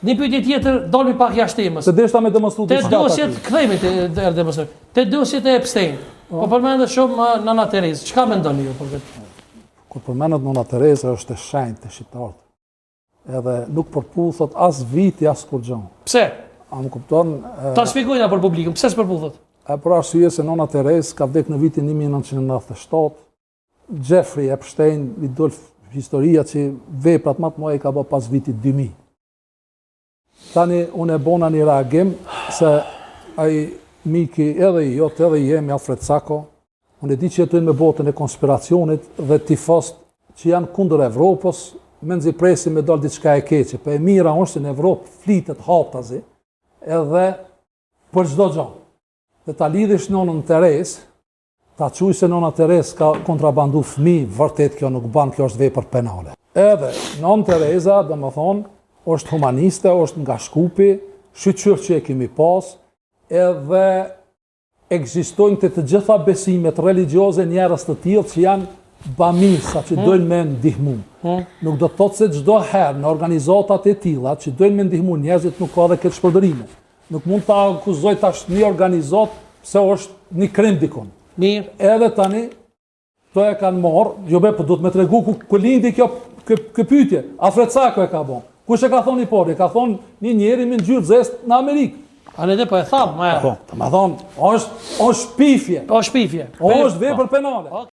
Një pyetje tjetër, dolmi pak jashtë temës. Se deshta me demonstru Te dosjet, kthehemi te demonstrim. Te dosjet e Epstein. Po përmendet shumë Nana Terezë. Çka mendoni ju për këtë? Kur përmendet Nana Tereza është e shenjtë të shqiptarët. Edhe nuk përputhet as viti as kur gjë. Pse? A më kupton? Ta shpjegojna për publikun, pse s'përputhet? Për arsye se Nana Terezë ka vdekur në vitin 1997. Jeffrey Epstein i dol historia që veprat më të mëdha i ka bërë pas vitit 2000. Tani unë e bona një reagim se ai miki edhe i jot edhe jemi Alfred Sako, unë e di që jetojnë me botën e konspiracionit dhe tifost që janë kundër Evropës, menzi presin me dal diçka e keqe, po e mira është se në Evropë flitet haptazi edhe për çdo gjë. Dhe ta lidhish nonën Terezë, ta quaj se nona Terezë ka kontrabandu fëmijë, vërtet kjo nuk ban, kjo është vepër penale. Edhe nonë Tereza, domethënë, është humaniste, është nga Shkupi, shqyqyr që e kemi pas, edhe ekzistojnë të gjitha besimet religjioze njerëz të tillë që janë bamisa që dojnë me ndihmu. Nuk do të thotë se çdo herë në organizatat e tilla që dojnë me ndihmu njerëzit nuk ka edhe këtë shpërdorim. Nuk mund ta akuzoj tash një organizat pse është një krim dikon. Mirë. Edhe tani to e kanë marrë, jo be, po duhet me tregu ku lindi kjo pyetje. Alfred Sako e ka bën. Kush e ka thonë i pori? Ka thonë një njeri me ngjyrë zest në Amerikë. A ne po e tham, Po, të më thonë, është shpifje. Po shpifje. Është vepër penale.